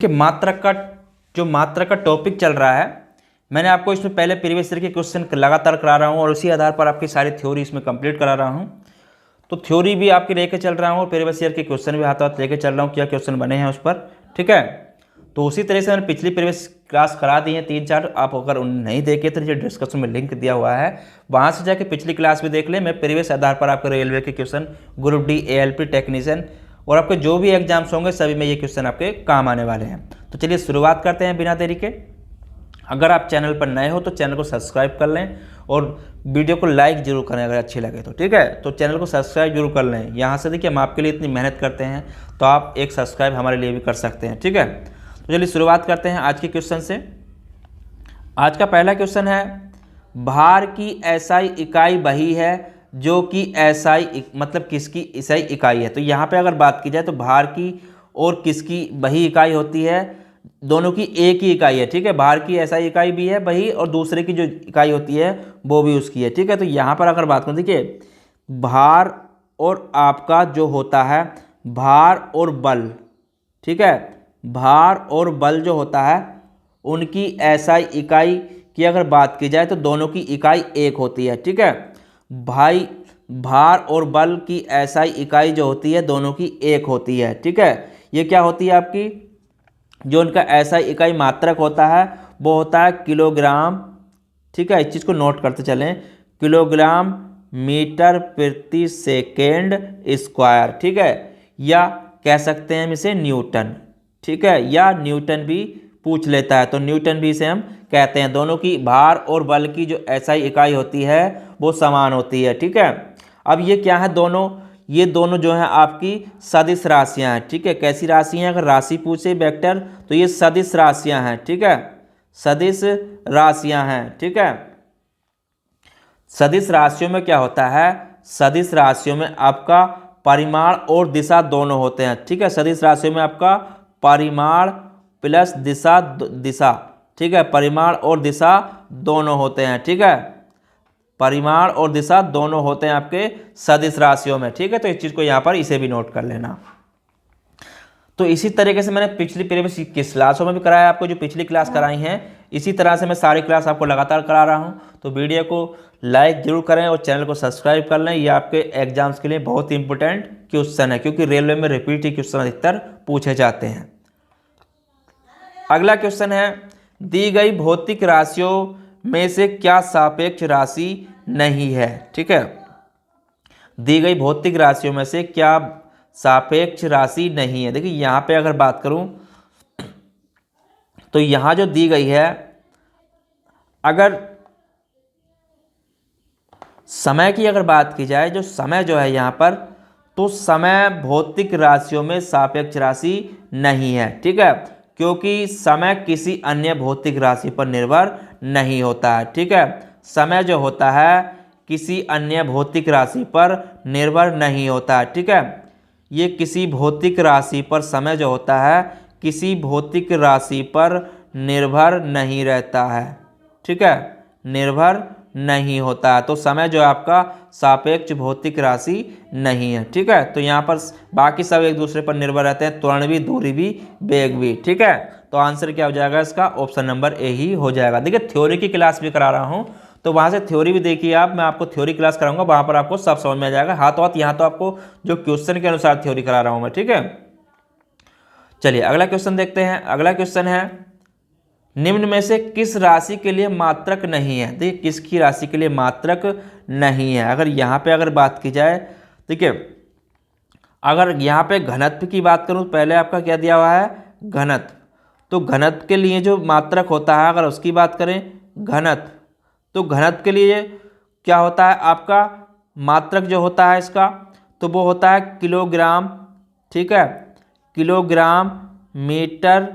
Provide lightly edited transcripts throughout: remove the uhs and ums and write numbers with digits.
देखिए मात्रक का टॉपिक चल रहा है। मैंने आपको इसमें पहले प्रीवियस ईयर के क्वेश्चन लगातार करा रहा हूँ और उसी आधार पर आपकी सारी थ्योरी इसमें कंप्लीट करा रहा हूँ। तो थ्योरी भी आपकी लेके चल रहा हूँ और प्रीवियस ईयर के क्वेश्चन भी हाथों हाथ लेके चल रहा हूँ, क्या क्वेश्चन बने हैं उस पर। ठीक है, तो उसी तरह से मैंने पिछली प्रीवियस क्लास करा दी है 3-4। आप अगर उन्हें नहीं देखे तो नीचे डिस्क्रिप्शन में लिंक दिया हुआ है, वहाँ से जाके पिछली क्लास भी देख लें। मैं प्रीवियस आधार पर आपको रेलवे के question, group D, ALP technician और आपके जो भी एग्जाम्स होंगे सभी में ये क्वेश्चन आपके काम आने वाले हैं। तो चलिए शुरुआत करते हैं बिना देरी के। अगर आप चैनल पर नए हो तो चैनल को सब्सक्राइब कर लें और वीडियो को लाइक जरूर करें अगर अच्छी लगे तो। ठीक है, तो चैनल को सब्सक्राइब जरूर कर लें। यहाँ से देखिए हम आपके लिए इतनी मेहनत करते हैं तो आप एक सब्सक्राइब हमारे लिए भी कर सकते हैं। ठीक है, तो चलिए शुरुआत करते हैं आज के क्वेश्चन से। आज का पहला क्वेश्चन है, भार की SI इकाई वही है जो कि SI मतलब किसकी SI इकाई है। तो यहाँ पे अगर बात की जाए तो भार की और किसकी वही इकाई होती है, दोनों की एक ही इकाई है। ठीक है, भार की SI इकाई भी है वही और दूसरे की जो इकाई होती है वो भी उसकी है। ठीक है, तो यहाँ पर अगर बात करें, देखिए भार और आपका जो होता है भार और बल, ठीक है, भार और बल जो होता है उनकी SI इकाई की अगर बात की जाए तो दोनों की इकाई एक होती है। ठीक है, भाई भार और बल की SI इकाई जो होती है दोनों की एक होती है। ठीक है, ये क्या होती है आपकी, जो उनका SI इकाई मात्रक होता है वो होता है किलोग्राम। ठीक है, इस चीज़ को नोट करते चलें, किलोग्राम मीटर प्रति सेकेंड स्क्वायर। ठीक है, या कह सकते हैं हम इसे न्यूटन। ठीक है, या न्यूटन भी पूछ लेता है तो न्यूटन भी इसे हम कहते हैं। दोनों की भार और बल की जो SI इकाई होती है वो समान होती है। ठीक है, अब ये क्या है, ये दोनों जो है आपकी सदिश राशियां हैं। ठीक है, कैसी राशि हैं, अगर राशि पूछे वेक्टर तो ये सदिश राशियां हैं। ठीक है, सदिश राशियां हैं। ठीक है, सदिश राशियों में क्या होता है, सदिश राशियों में आपका परिमाण और दिशा दोनों होते हैं। ठीक है, सदिश राशियों में आपका परिमाण प्लस दिशा। ठीक है, परिमाण और दिशा दोनों होते हैं। ठीक है, परिमाण और दिशा दोनों होते हैं आपके सदिश राशियों में। ठीक है, तो इस चीज को यहाँ पर इसे भी नोट कर लेना। तो इसी तरीके से मैंने पिछली प्रीवियस क्लासों में भी कराया आपको, जो पिछली क्लास कराई हैं इसी तरह से मैं सारी क्लास आपको लगातार करा रहा हूँ। तो वीडियो को लाइक जरूर करें और चैनल को सब्सक्राइब कर लें। ये आपके एग्जाम्स के लिए बहुत ही इंपॉर्टेंट क्वेश्चन है क्योंकि रेलवे में रिपीट ही क्वेश्चन अधिकतर पूछे जाते हैं। अगला क्वेश्चन है, दी गई भौतिक राशियों में से क्या सापेक्ष राशि नहीं है। ठीक है, दी गई भौतिक राशियों में से क्या सापेक्ष राशि नहीं है। देखिए यहाँ पे अगर बात करूं तो यहाँ जो दी गई है, अगर समय की अगर बात की जाए, जो समय जो है यहाँ पर, तो समय भौतिक राशियों में सापेक्ष राशि नहीं है। ठीक है, क्योंकि समय किसी अन्य भौतिक राशि पर निर्भर नहीं होता है। ठीक है, समय जो होता है किसी अन्य भौतिक राशि पर निर्भर नहीं होता है। ठीक है, ये किसी भौतिक राशि पर, समय जो होता है किसी भौतिक राशि पर निर्भर नहीं रहता है। ठीक है, निर्भर नहीं होता है, तो समय जो है आपका सापेक्ष भौतिक राशि नहीं है। ठीक है, तो यहाँ पर बाकी सब एक दूसरे पर निर्भर रहते हैं, त्वरण भी, दूरी भी, वेग भी। ठीक है, तो आंसर क्या हो जाएगा इसका, ऑप्शन नंबर ए ही हो जाएगा। देखिए थ्योरी की क्लास भी करा रहा हूँ तो वहाँ से थ्योरी भी देखिए आप, मैं आपको थ्योरी क्लास कराऊंगा, वहाँ पर आपको सब समझ में आ जाएगा। हाथों हाथ यहाँ तो आपको जो क्वेश्चन के अनुसार थ्योरी करा रहा हूँ मैं। ठीक है, चलिए अगला क्वेश्चन देखते हैं। अगला क्वेश्चन है, निम्न में से किस राशि के लिए मात्रक नहीं है। देखिए किसकी राशि के लिए मात्रक नहीं है। अगर यहाँ पे अगर बात की जाए, देखिए अगर यहाँ पे घनत्व की बात करूँ, पहले आपका क्या दिया हुआ है, घनत्व। तो घनत्व के लिए जो मात्रक होता है, अगर उसकी बात करें घनत्व, तो घनत्व के लिए क्या होता है आपका, मात्रक जो होता है इसका, तो वो होता है किलोग्राम। ठीक है, किलोग्राम मीटर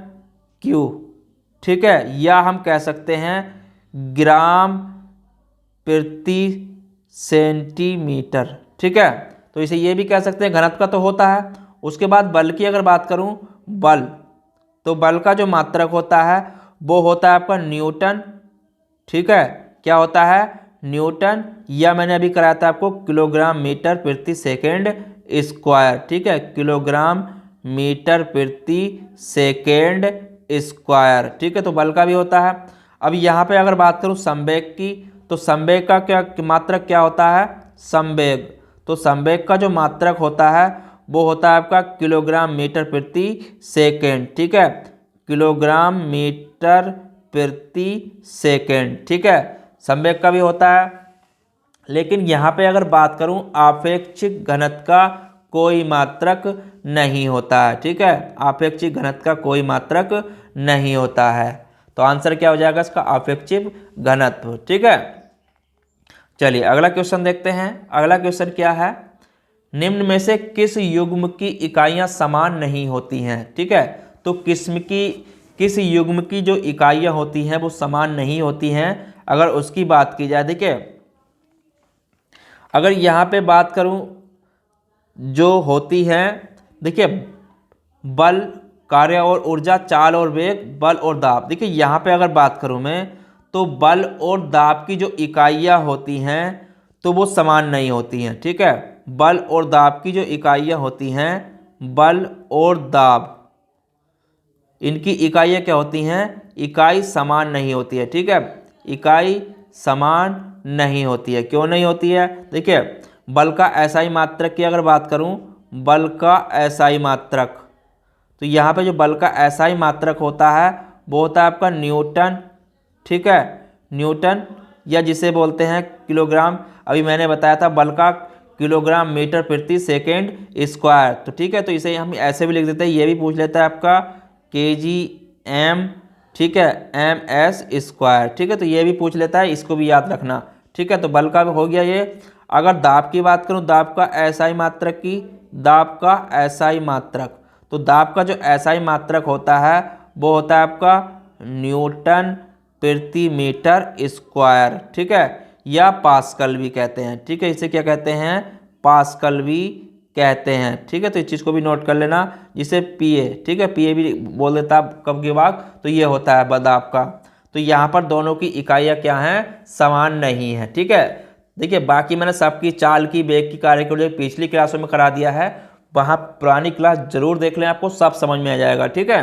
क्यूब। ठीक है, या हम कह सकते हैं ग्राम प्रति सेंटीमीटर। ठीक है, तो इसे ये भी कह सकते हैं, घनत्व का तो होता है। उसके बाद बल की अगर बात करूं, बल, तो बल का जो मात्रक होता है वो होता है आपका न्यूटन। ठीक है, क्या होता है, न्यूटन, या मैंने अभी कराया था आपको किलोग्राम मीटर प्रति सेकेंड स्क्वायर। ठीक है, किलोग्राम मीटर प्रति सेकेंड स्क्वायर। ठीक है, तो बल का भी होता है। अब यहाँ पे अगर बात करूँ संवेग की, तो संवेग का क्या मात्रक क्या होता है? संवेग। तो संवेग का जो मात्रक होता है वो होता है आपका किलोग्राम मीटर प्रति सेकेंड। ठीक है, किलोग्राम मीटर प्रति सेकेंड। ठीक है, संवेग का भी होता है। लेकिन यहाँ पे अगर बात करूँ आपेक्षिक घनत्व का कोई मात्रक नहीं होता है। ठीक है, आपेक्षिक घनत्व का कोई मात्रक नहीं होता है। तो आंसर क्या हो जाएगा इसका? आपेक्षिक घनत्व। ठीक है, चलिए अगला क्वेश्चन देखते हैं। अगला क्वेश्चन क्या है? निम्न में से किस युग्म की इकाइयां समान नहीं होती हैं? ठीक है, तो किस युग्म की जो इकाइयां होती हैं वो समान नहीं होती हैं। अगर उसकी बात की जाए, देखिए अगर यहाँ पे बात करूँ जो होती है, देखिए बल, कार्य और ऊर्जा, चाल और वेग, बल और दाब। देखिए यहाँ पे अगर बात करूँ मैं, तो बल और दाब की जो इकाइयाँ होती हैं तो वो समान नहीं होती हैं। ठीक है, बल और दाब की जो इकाइयाँ होती हैं, बल और दाब, इनकी इकाइयाँ क्या होती हैं? इकाई समान नहीं होती है। ठीक है, इकाई समान नहीं होती है। क्यों नहीं होती है? देखिए बल का एसआई मात्रक की अगर बात करूं, बल का एसआई मात्रक, तो यहाँ पे जो बल का एसआई मात्रक होता है वो होता है आपका न्यूटन। ठीक है, न्यूटन, या जिसे बोलते हैं किलोग्राम। अभी मैंने बताया था बल का किलोग्राम मीटर प्रति सेकेंड स्क्वायर। तो ठीक है, तो इसे हम ऐसे भी लिख देते हैं, ये भी पूछ लेता है आपका kgm। ठीक है, ms स्क्वायर। ठीक है, तो ये भी पूछ लेता है, इसको भी याद रखना। ठीक है, तो बल का हो गया ये। अगर दाब की बात करूं, दाब का एसआई मात्रक की, दाब का एसआई मात्रक, तो दाब का जो एसआई मात्रक होता है वो होता है आपका न्यूटन प्रति मीटर स्क्वायर। ठीक है, या पास्कल भी कहते हैं। ठीक है, इसे क्या कहते हैं? पास्कल भी कहते हैं। ठीक है, तो इस चीज़ को भी नोट कर लेना, जिसे पीए, ठीक है, पीए भी बोल देता है कब के बाद, तो ये होता है दाब का। तो यहाँ पर दोनों की इकाइयाँ क्या हैं? समान नहीं है। ठीक है, देखिए बाकी मैंने सबकी चाल की, वेग की, कार्य को पिछली क्लासों में करा दिया है, वहाँ पुरानी क्लास जरूर देख लें, आपको सब समझ में आ जाएगा। ठीक है,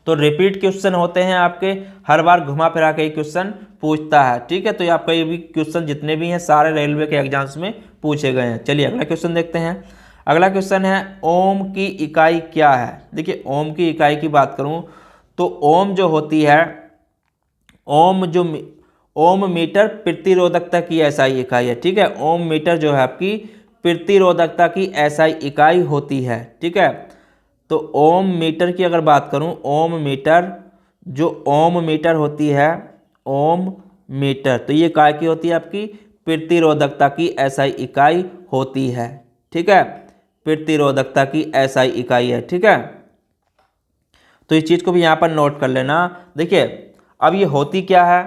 तो रिपीट क्वेश्चन होते हैं आपके, हर बार घुमा फिरा के क्वेश्चन पूछता है। ठीक है, तो ये आपका ये भी क्वेश्चन जितने भी हैं सारे रेलवे के एग्जाम्स में पूछे गए हैं। चलिए अगला क्वेश्चन देखते हैं। अगला क्वेश्चन है ओम की इकाई क्या है? देखिए ओम की इकाई की बात करूं तो ओम जो होती है, ओम मीटर प्रतिरोधकता की एसआई इकाई है। ठीक है, ओम मीटर जो है आपकी प्रतिरोधकता की एसआई इकाई होती है। ठीक है, तो ओम मीटर की अगर बात करूं, ओम मीटर, जो ओम मीटर होती है, ओम मीटर, तो ये काय की होती है? आपकी प्रतिरोधकता की एसआई इकाई होती है। ठीक है, प्रतिरोधकता की एसआई इकाई है। ठीक है, तो इस चीज़ को भी यहाँ पर नोट कर लेना। देखिए अब ये होती क्या है?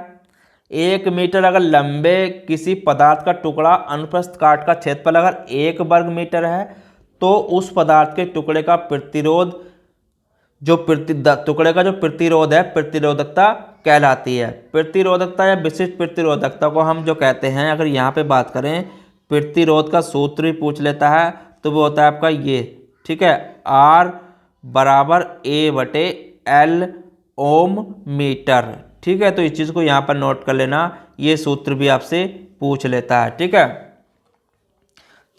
1 मीटर अगर लंबे किसी पदार्थ का टुकड़ा अनुप्रस्थ काट का क्षेत्रफल अगर 1 वर्ग मीटर है, तो उस पदार्थ के टुकड़े का प्रतिरोध, टुकड़े का जो प्रतिरोध है, प्रतिरोधकता कहलाती है। प्रतिरोधकता या विशिष्ट प्रतिरोधकता को हम जो कहते हैं, अगर यहाँ पे बात करें प्रतिरोध का सूत्र भी पूछ लेता है तो वो होता है आपका ये। ठीक है, R बराबर A/L ओम मीटर। ठीक है, तो इस चीज़ को यहाँ पर नोट कर लेना, ये सूत्र भी आपसे पूछ लेता है। ठीक है,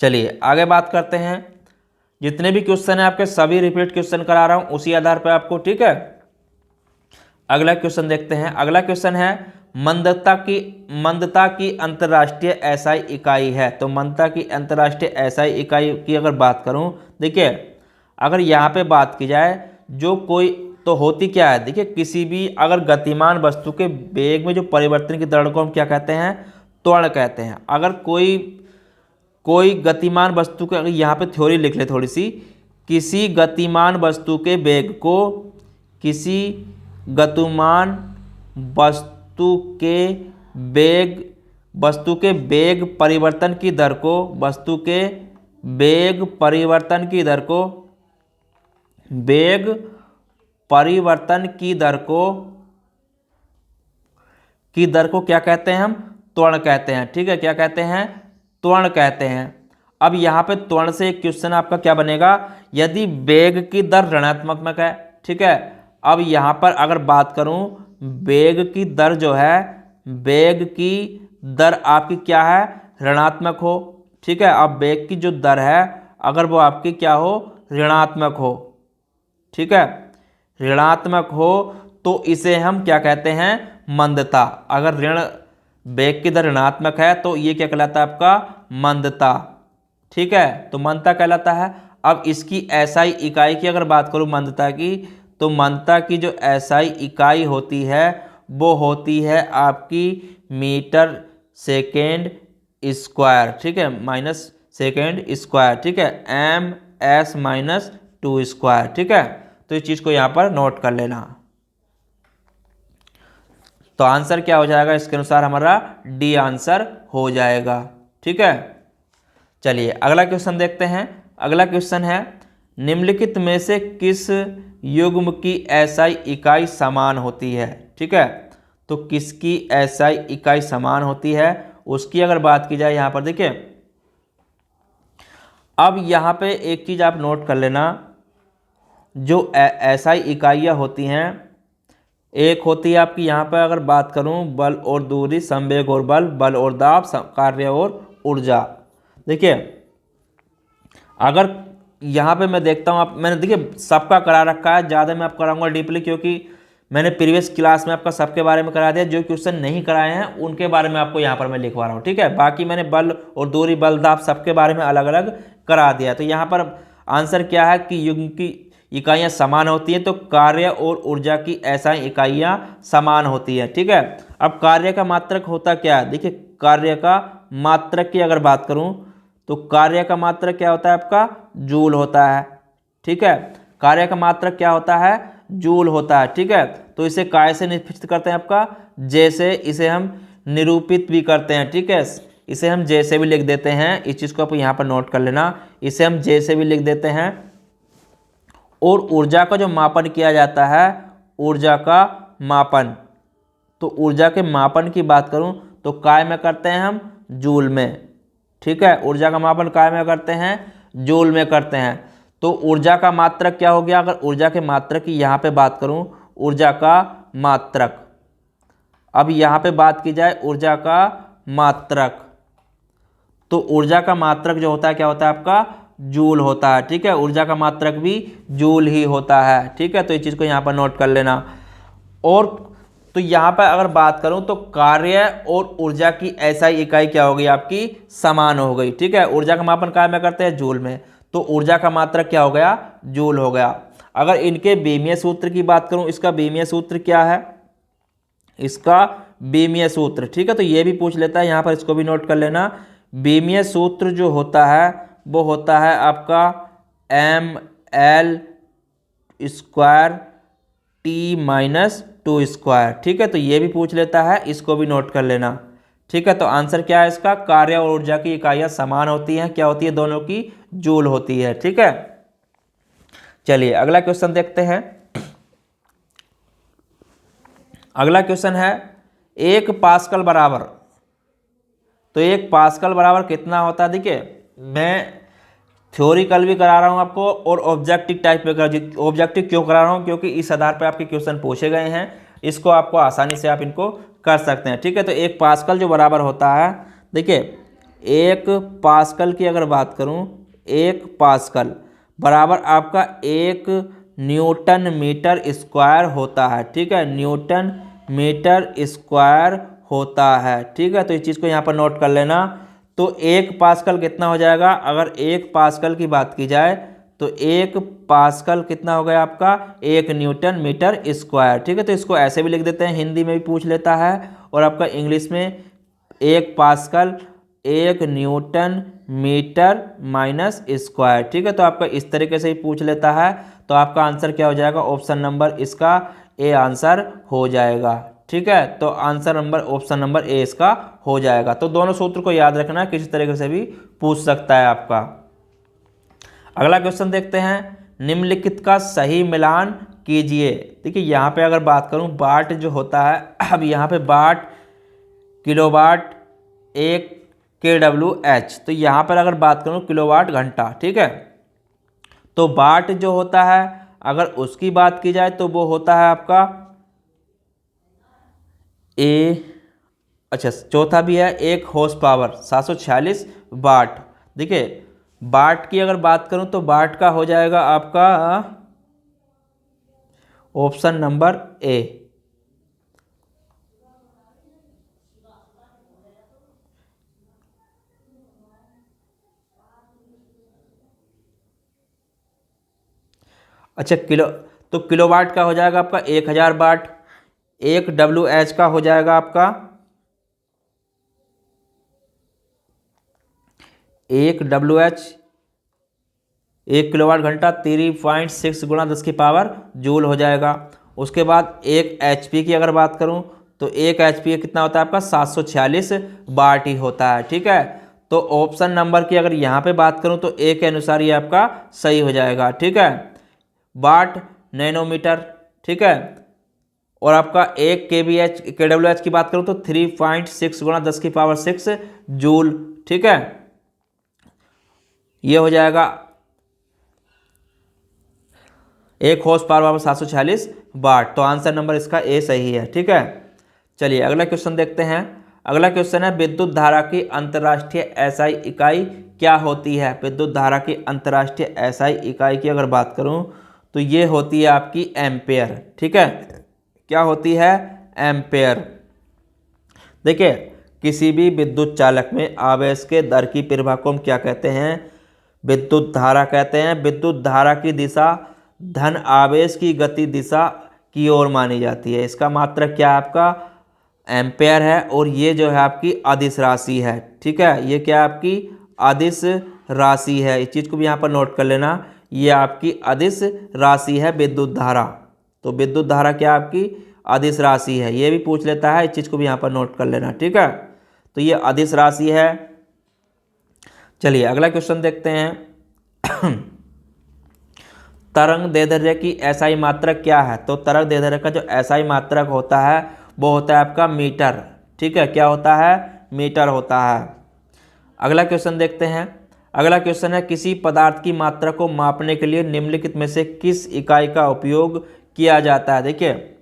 चलिए आगे बात करते हैं। जितने भी क्वेश्चन है आपके सभी रिपीट क्वेश्चन करा रहा हूँ उसी आधार पर आपको। ठीक है, अगला क्वेश्चन देखते हैं। अगला क्वेश्चन है मंदता की अंतर्राष्ट्रीय एसआई इकाई है। तो मंदता की अंतर्राष्ट्रीय एसआई इकाई की अगर बात करूं, देखिए अगर यहाँ पे बात की जाए, जो कोई तो होती क्या है? देखिए किसी भी अगर गतिमान वस्तु के वेग में जो परिवर्तन की दर को हम क्या कहते हैं? त्वरण कहते हैं। अगर कोई गतिमान वस्तु के, अगर यहाँ पे थ्योरी लिख ले थोड़ी सी, किसी गतिमान वस्तु के वेग को, किसी गतिमान वस्तु के वेग परिवर्तन की दर को, वस्तु के वेग परिवर्तन की दर को, वेग परिवर्तन की दर को क्या कहते हैं? हम त्वरण कहते हैं। ठीक है, क्या कहते हैं? त्वरण कहते हैं। अब यहाँ पे त्वरण से एक क्वेश्चन आपका क्या बनेगा, यदि वेग की दर ऋणात्मक है, ठीक है। अब यहाँ पर अगर बात करूँ, वेग की दर जो है, वेग की दर आपकी क्या है, ऋणात्मक हो, ठीक है। अब वेग की जो दर है अगर वो आपकी क्या हो, ऋणात्मक हो, ठीक है, ऋणात्मक हो, तो इसे हम क्या कहते हैं, मंदता। अगर वेग की दर ऋणात्मक है तो ये क्या कहलाता है आपका, मंदता, ठीक है, तो मंदता कहलाता है। अब इसकी एसआई इकाई की अगर बात करूं मंदता की, तो मंदता की जो एसआई इकाई होती है वो होती है आपकी मीटर सेकेंड स्क्वायर, ठीक है, माइनस सेकेंड स्क्वायर, ठीक है, एम एस माइनस 2 स्क्वायर, ठीक है। तो इस चीज़ को यहाँ पर नोट कर लेना। तो आंसर क्या हो जाएगा, इसके अनुसार हमारा डी आंसर हो जाएगा, ठीक है। चलिए अगला क्वेश्चन देखते हैं। अगला क्वेश्चन है, निम्नलिखित में से किस युग्म की एसआई इकाई समान होती है, ठीक है। तो किसकी एसआई इकाई समान होती है उसकी अगर बात की जाए, यहाँ पर देखिए, अब यहाँ पे एक चीज़ आप नोट कर लेना, जो एसआई इकाइयाँ होती हैं, एक होती है आपकी यहाँ पर अगर बात करूँ, बल और दूरी, संवेग और बल, बल और दाब, कार्य और ऊर्जा। देखिए अगर यहाँ पे मैं देखता हूँ, आप मैंने देखिए सबका करा रखा है, ज़्यादा मैं आपको कराऊंगा डीपली, क्योंकि मैंने प्रीवियस क्लास में आपका सबके बारे में करा दिया। जो क्वेश्चन नहीं कराए हैं उनके बारे में आपको यहाँ पर मैं लिखवा रहा हूँ, ठीक है। बाकी मैंने बल और दूरी, बल, दाब सबके बारे में अलग अलग करा दिया। तो यहाँ पर आंसर क्या है कि युग्म की इकाइयाँ समान होती हैं, तो कार्य और ऊर्जा की एसआई इकाइयाँ समान होती हैं, ठीक है। अब कार्य का मात्रक होता क्या है, देखिए कार्य का मात्रक की अगर बात करूँ तो कार्य का मात्रक क्या होता है आपका, जूल होता है, ठीक है। कार्य का मात्रक क्या होता है, जूल होता है, ठीक है। तो इसे काय से निरूपित करते हैं आपका, जैसे इसे हम निरूपित भी करते हैं, ठीक है। इसे हम जैसे भी लिख देते हैं, इस चीज़ को आप यहाँ पर नोट कर लेना, इसे हम जैसे भी लिख देते हैं। और ऊर्जा का जो मापन किया जाता है, ऊर्जा का मापन, तो ऊर्जा के मापन की बात करूं तो काय में करते हैं हम, जूल में, ठीक है। ऊर्जा का मापन काय में करते हैं, जूल में करते हैं। तो ऊर्जा का मात्रक क्या हो गया, अगर ऊर्जा के मात्रक की यहाँ पे बात करूं, ऊर्जा का मात्रक, अब यहाँ पे बात की जाए ऊर्जा का मात्रक, तो ऊर्जा का मात्रक जो होता है क्या होता है आपका, जूल होता है, ठीक है। ऊर्जा का मात्रक भी जूल ही होता है, ठीक है। तो इस चीज़ को यहाँ पर नोट कर लेना। और तो यहाँ पर अगर बात करूँ तो कार्य और ऊर्जा की एसआई इकाई क्या हो गई आपकी, समान हो गई, ठीक है। ऊर्जा का मापन काय में करते हैं, जूल में, तो ऊर्जा का मात्रक क्या हो गया, जूल हो गया। अगर इनके बीमीय सूत्र की बात करूँ, इसका बीमीय सूत्र क्या है, इसका बीमीय सूत्र, ठीक है। तो ये भी पूछ लेता है यहाँ पर, इसको भी नोट कर लेना। बीमीय सूत्र जो होता है वो होता है आपका M L square T minus 2 square, ठीक है। तो ये भी पूछ लेता है, इसको भी नोट कर लेना, ठीक है। तो आंसर क्या है इसका, कार्य और ऊर्जा की इकाइयाँ समान होती हैं, क्या होती है, दोनों की जूल होती है, ठीक है। चलिए अगला क्वेश्चन देखते हैं। अगला क्वेश्चन है, 1 पास्कल बराबर, तो 1 पास्कल बराबर कितना होता है। देखिए मैं थ्योरिकल भी करा रहा हूँ आपको और ऑब्जेक्टिव टाइप में ऑब्जेक्टिव क्यों करा रहा हूँ, क्योंकि इस आधार पर आपके क्वेश्चन पूछे गए हैं, इसको आपको आसानी से आप इनको कर सकते हैं, ठीक है। तो 1 पास्कल जो बराबर होता है, देखिए 1 पास्कल की अगर बात करूँ, 1 पास्कल बराबर आपका 1 न्यूटन मीटर स्क्वायर होता है, ठीक है, न्यूटन मीटर स्क्वायर होता है, ठीक है। तो इस चीज़ को यहाँ पर नोट कर लेना। तो 1 पास्कल कितना हो जाएगा, अगर 1 पास्कल की बात की जाए तो 1 पास्कल कितना हो गया आपका, 1 न्यूटन मीटर स्क्वायर, ठीक है। तो इसको ऐसे भी लिख देते हैं, हिंदी में भी पूछ लेता है और आपका इंग्लिश में 1 pascal 1 newton metre minus square, ठीक है। तो आपका इस तरीके से ही पूछ लेता है। तो आपका आंसर क्या हो जाएगा, ऑप्शन नंबर इसका ए आंसर हो जाएगा, ठीक है। तो answer number option number A इसका हो जाएगा। तो दोनों सूत्र को याद रखना, किसी तरीके से भी पूछ सकता है आपका। अगला क्वेश्चन देखते हैं, निम्नलिखित का सही मिलान कीजिए। देखिए यहाँ पे अगर बात करूँ, वाट जो होता है, अब यहाँ पे वाट, किलोवाट, 1 kWh। तो यहाँ पर अगर बात करूँ किलोवाट घंटा, ठीक है, तो वाट जो होता है अगर उसकी बात की जाए तो वो होता है आपका अच्छा चौथा भी है 1 हॉर्स पावर 746 वाट। देखिए वाट की अगर बात करूं तो वाट का हो जाएगा आपका ऑप्शन नंबर ए। अच्छा तो किलोवाट का हो जाएगा आपका 1000 वाट। 1 WH का हो जाएगा आपका 1 WH 1 किलोवाट घंटा 3.6 गुणा 10 की पावर जूल हो जाएगा। उसके बाद 1 HP की अगर बात करूं तो 1 HP कितना होता है आपका 746 वाट ही होता है, ठीक है। तो ऑप्शन नंबर की अगर यहाँ पे बात करूं तो ए के अनुसार ये आपका सही हो जाएगा, ठीक है। वाट नैनोमीटर, ठीक है। और आपका 1 KWH की बात करूं तो 3.6 गुणा 10 की पावर 6 जूल, ठीक है। ये हो जाएगा 1 हॉर्स पावर 746 वाट। तो आंसर नंबर इसका ए सही है, ठीक है। चलिए अगला क्वेश्चन देखते हैं। अगला क्वेश्चन है विद्युत धारा की अंतर्राष्ट्रीय एसआई इकाई क्या होती है। विद्युत धारा की अंतर्राष्ट्रीय एसआई इकाई की अगर बात करूं तो ये होती है आपकी एम्पेयर, ठीक है। क्या होती है? एम्पेयर। देखिए किसी भी विद्युत चालक में आवेश के दर की प्रवाह को हम क्या कहते हैं? विद्युत धारा कहते हैं। विद्युत धारा की दिशा धन आवेश की गति दिशा की ओर मानी जाती है। इसका मात्रक क्या है आपका? एम्पेयर है। और ये जो है आपकी अदिश राशि है, ठीक है। ये क्या है आपकी? अदिश राशि है। इस चीज़ को भी यहाँ पर नोट कर लेना, ये आपकी अदिश राशि है विद्युत धारा। तो विद्युत धारा क्या आपकी? अदिश राशि है। ये भी पूछ लेता है, इस चीज़ को भी यहाँ पर नोट कर लेना, ठीक है। तो ये अदिश राशि है। चलिए अगला क्वेश्चन देखते हैं। तरंग दैर्ध्य की एसआई मात्रक क्या है? तो तरंग दैर्ध्य का जो एसआई मात्रक होता है वो होता है आपका मीटर, ठीक है। क्या होता है? मीटर होता है। अगला क्वेश्चन देखते हैं। अगला क्वेश्चन है किसी पदार्थ की मात्रा को मापने के लिए निम्नलिखित में से किस इकाई का उपयोग किया जाता है? देखिए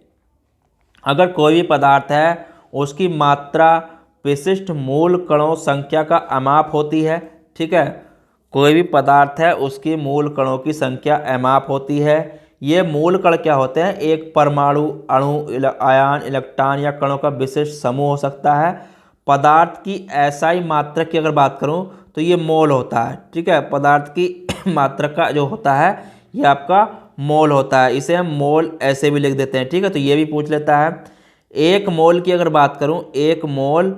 अगर कोई भी पदार्थ है उसकी मात्रा विशिष्ट मूल कणों संख्या का अमाप होती है, ठीक है। कोई भी पदार्थ है उसकी मूल कणों की संख्या अमाप होती है। ये मूल कण क्या होते हैं? एक परमाणु, अणु, आयन, इलेक्ट्रॉन या कणों का विशिष्ट समूह हो सकता है। पदार्थ की एसआई मात्रक की अगर बात करूं तो ये मोल होता है, ठीक है। पदार्थ की मात्रक का जो होता है ये आपका मोल होता है। इसे हम मोल ऐसे भी लिख देते हैं, ठीक है। तो ये भी पूछ लेता है। एक मोल की अगर बात करूं, एक मोल,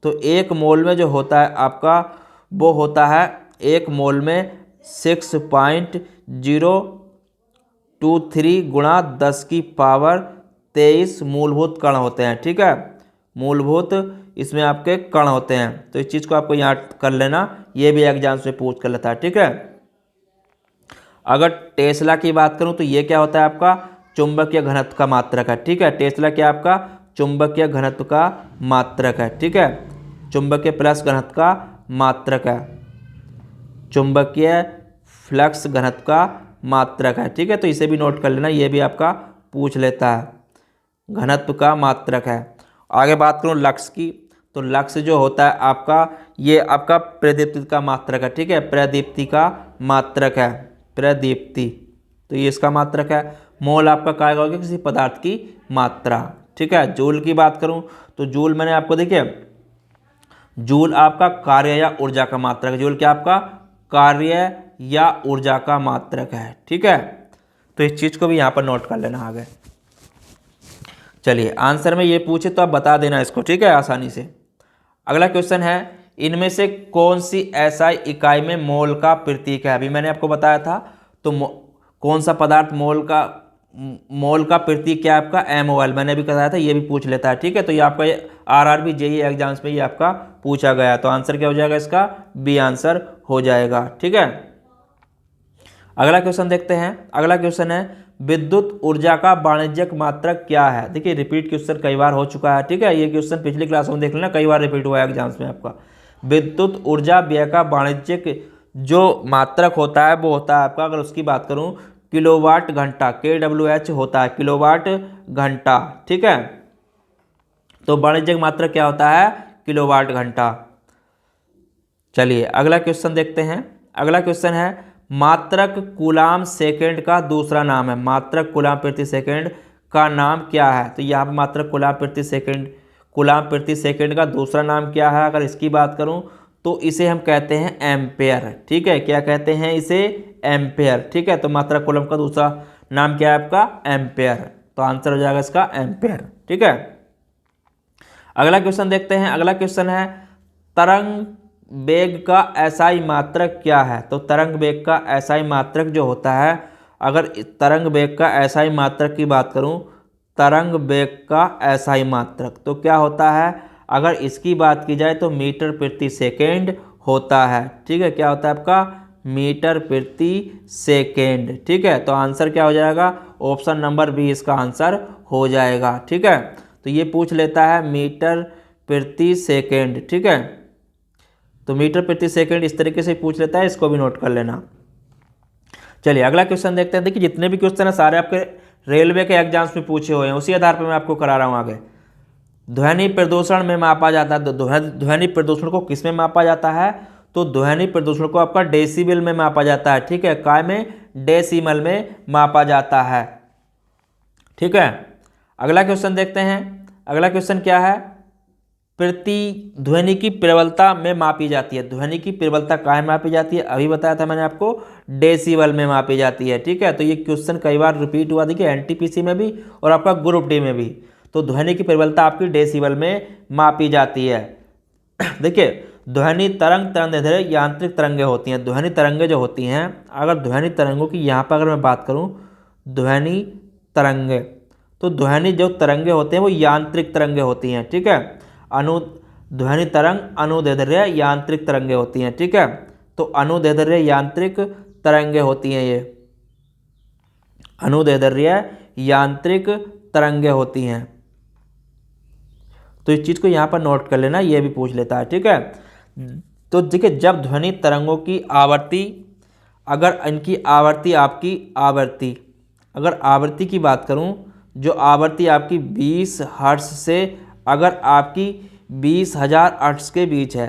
तो एक मोल में जो होता है आपका वो होता है, एक मोल में 6.023 गुणा 10 की पावर 23 मूलभूत कण होते हैं, ठीक है। मूलभूत इसमें आपके कण होते हैं। तो इस चीज़ को आपको याद कर लेना, ये भी एग्जाम्स में पूछ कर लेता है, ठीक है। अगर टेस्ला की बात करूं तो ये क्या होता है आपका? चुंबकीय घनत्व का मात्रक है, ठीक है। टेस्ला क्या आपका? चुंबकीय घनत्व का मात्रक है, ठीक है। चुंबकीय प्लस घनत्व का मात्रक है, चुंबकीय फ्लक्स घनत्व का मात्रक है, ठीक है। तो इसे भी नोट कर लेना, ये भी आपका पूछ लेता है, घनत्व का मात्रक है। आगे बात करूं लक्स की, तो लक्स जो होता है आपका ये आपका प्रदीप्ति का मात्रक है, ठीक है। प्रदीप्ति का मात्रक है, प्रदीप्ति, तो ये इसका मात्रक है। मोल आपका क्या होगा? किसी पदार्थ की मात्रा, ठीक है। जूल की बात करूं तो जूल मैंने आपको देखिए, जूल आपका कार्य या ऊर्जा का मात्रक है। जूल क्या आपका? कार्य या ऊर्जा का मात्रक है, ठीक है। तो इस चीज को भी यहां पर नोट कर लेना आगे। चलिए आंसर में ये पूछे तो आप बता देना इसको, ठीक है, आसानी से। अगला क्वेश्चन है इनमें से कौन सी एसआई इकाई में मोल का प्रतीक है? अभी मैंने आपको बताया था। तो कौन सा पदार्थ मोल का प्रतीक क्या है आपका? MOL, मैंने भी बताया था, ये भी पूछ लेता है, ठीक है। तो ये आपका RRB JEE एग्जाम्स में ये आपका पूछा गया। तो आंसर क्या हो जाएगा इसका? बी आंसर हो जाएगा, ठीक है। अगला क्वेश्चन देखते हैं। अगला क्वेश्चन है विद्युत ऊर्जा का वाणिज्यिक मात्रक क्या है? देखिए रिपीट क्वेश्चन कई बार हो चुका है, ठीक है। ये क्वेश्चन पिछली क्लास में देख लेना, कई बार रिपीट हुआ है एग्जाम्स में आपका। विद्युत ऊर्जा व्यय का वाणिज्यिक जो मात्रक होता है वो होता है आपका, अगर उसकी बात करूं, किलोवाट घंटा, KWH होता है किलोवाट घंटा। ठीक है, तो वाणिज्यिक मात्रक क्या होता है, किलोवाट घंटा। चलिए अगला क्वेश्चन देखते हैं। अगला क्वेश्चन है मात्रक कूलाम सेकेंड का दूसरा नाम है। मात्रक कूलाम प्रति सेकेंड का नाम क्या है? तो यहाँ पर मात्रक कूलाम प्रति सेकेंड, कूलाम प्रति सेकेंड का दूसरा नाम क्या है? अगर इसकी बात करूं तो इसे हम कहते हैं एम्पेयर। ठीक है, क्या कहते हैं इसे? एम्पेयर। ठीक है, तो मात्रक कूलम का दूसरा नाम क्या है आपका? एम्पेयर। तो आंसर हो जाएगा इसका एम्पेयर। ठीक है, अगला क्वेश्चन देखते हैं। अगला क्वेश्चन है तरंग वेग का एसआई मात्रक क्या है? तो तरंग वेग का एसआई मात्रक जो होता है, अगर तरंग वेग का एसआई मात्रक की बात करूं, तरंग वेग का एसआई मात्रक तो क्या होता है? अगर इसकी बात की जाए तो मीटर प्रति सेकेंड होता है। ठीक है, क्या होता है आपका? मीटर प्रति सेकेंड। ठीक है, तो आंसर क्या हो जाएगा? ऑप्शन नंबर बी इसका आंसर हो जाएगा। ठीक है, तो ये पूछ लेता है मीटर प्रति सेकेंड। ठीक है, तो मीटर प्रति सेकेंड इस तरीके से पूछ लेता है, इसको भी नोट कर लेना। चलिए अगला क्वेश्चन देखते हैं। देखिए जितने भी क्वेश्चन है सारे आपके रेलवे के एग्जाम्स में पूछे हुए हैं, उसी आधार पर मैं आपको करा रहा हूँ आगे। ध्वनि प्रदूषण में मापा जाता है, तो ध्वनि प्रदूषण को किस में मापा जाता है? तो ध्वनि प्रदूषण को आपका डेसिबल में मापा जाता है। ठीक है, काय में? डेसिमल में मापा जाता है। ठीक है, अगला क्वेश्चन देखते हैं। अगला क्वेश्चन क्या है? प्रति ध्वनि की प्रबलता में मापी जाती है। ध्वनि की प्रबलता काय में मापी जाती है? अभी बताया था मैंने आपको, डेसिबल में मापी जाती है। ठीक है, तो ये क्वेश्चन कई बार रिपीट हुआ, देखिए एनटीपीसी में भी और आपका ग्रुप डी में भी। तो ध्वनि की प्रबलता आपकी डेसिबल में मापी जाती है। देखिए ध्वनि तरंग यांत्रिक तरंगें होती हैं। ध्वनि तरंगें जो होती हैं, अगर ध्वनि तरंगों की यहाँ पर अगर मैं बात करूँ, ध्वनि तरंगें, तो ध्वनि जो तरंगें होते हैं वो यांत्रिक तरंगें होती हैं। ठीक है, ध्वनि तरंग अनुदैर्ध्य यांत्रिक तरंगें होती हैं। ठीक है, तो अनुदैर्ध्य यांत्रिक तरंगें होती हैं, ये अनुदैर्ध्य यांत्रिक तरंगें होती हैं। तो इस चीज को यहां पर नोट कर लेना, ये भी पूछ लेता है। ठीक है, तो देखिए जब ध्वनि तरंगों की आवृत्ति, अगर इनकी आवृत्ति आपकी आवृत्ति, अगर आवृत्ति की बात करूं, जो आवृत्ति आपकी 20 हर्ट्ज से अगर आपकी 20,000 हर्ट्ज के बीच है।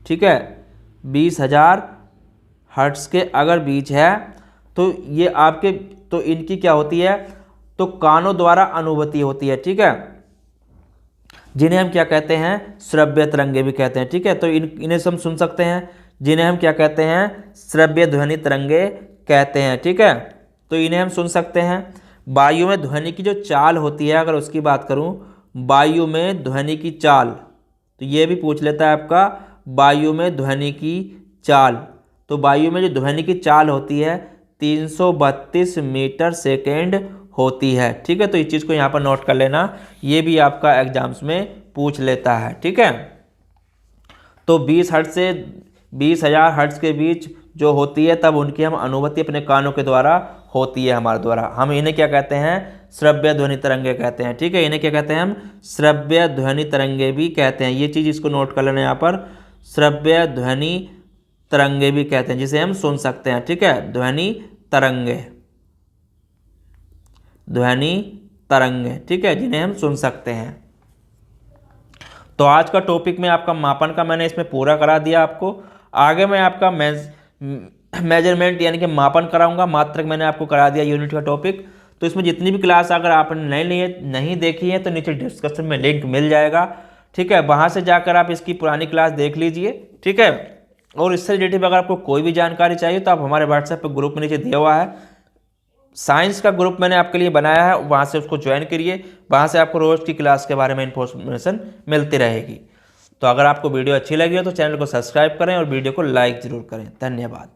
ठीक है, 20,000 हर्ट्ज के अगर बीच है, तो ये आपके, तो इनकी क्या होती है? तो कानों द्वारा अनुभूति होती है। ठीक है, जिन्हें हम क्या कहते हैं? श्रव्य तरंगे भी कहते हैं। ठीक है, तो इन्हें हम सुन सकते हैं, जिन्हें हम क्या कहते हैं? श्रव्य ध्वनि तरंगे कहते हैं। ठीक है, तो इन्हें हम सुन सकते हैं। वायु में ध्वनि की जो चाल होती है, अगर उसकी बात करूं, वायु में ध्वनि की चाल, तो ये भी पूछ लेता है आपका, वायु में ध्वनि की चाल। तो वायु में जो ध्वनि की चाल होती है 332 मीटर सेकेंड होती है। ठीक है, तो इस चीज़ को यहाँ पर नोट कर लेना, ये भी आपका एग्जाम्स में पूछ लेता है। ठीक है, तो 20 हर्ट्ज से 20,000 हर्ट्ज के बीच जो होती है, तब उनकी हम अनुभूति अपने कानों के द्वारा होती है हमारे द्वारा। हम इन्हें क्या कहते हैं? श्रव्य ध्वनि तरंगे कहते हैं। ठीक है, इन्हें क्या कहते हैं हम? श्रव्य ध्वनि तरंगे भी कहते हैं। ये चीज़ इसको नोट कर लेना यहाँ पर, श्रव्य ध्वनि तरंगे भी कहते हैं, जिसे हम सुन सकते हैं। ठीक है, ध्वनि तरंगे, ध्वनि तरंगे। ठीक है, जिन्हें हम सुन सकते हैं। तो आज का टॉपिक में आपका मापन का मैंने इसमें पूरा करा दिया आपको। आगे मैं आपका मेजरमेंट यानी कि मापन कराऊंगा। मात्रक मैंने आपको करा दिया यूनिट का टॉपिक। तो इसमें जितनी भी क्लास अगर आपने नहीं देखी है तो नीचे डिस्क्रिप्शन में लिंक मिल जाएगा। ठीक है, वहाँ से जाकर आप इसकी पुरानी क्लास देख लीजिए। ठीक है, और इससे रिलेटेड अगर आपको कोई भी जानकारी चाहिए तो आप हमारे व्हाट्सएप पर ग्रुप में नीचे दिया हुआ है, साइंस का ग्रुप मैंने आपके लिए बनाया है, वहाँ से उसको ज्वाइन करिए। वहाँ से आपको रोज़ की क्लास के बारे में इंफॉर्मेशन मिलती रहेगी। तो अगर आपको वीडियो अच्छी लगी हो तो चैनल को सब्सक्राइब करें और वीडियो को लाइक ज़रूर करें। धन्यवाद।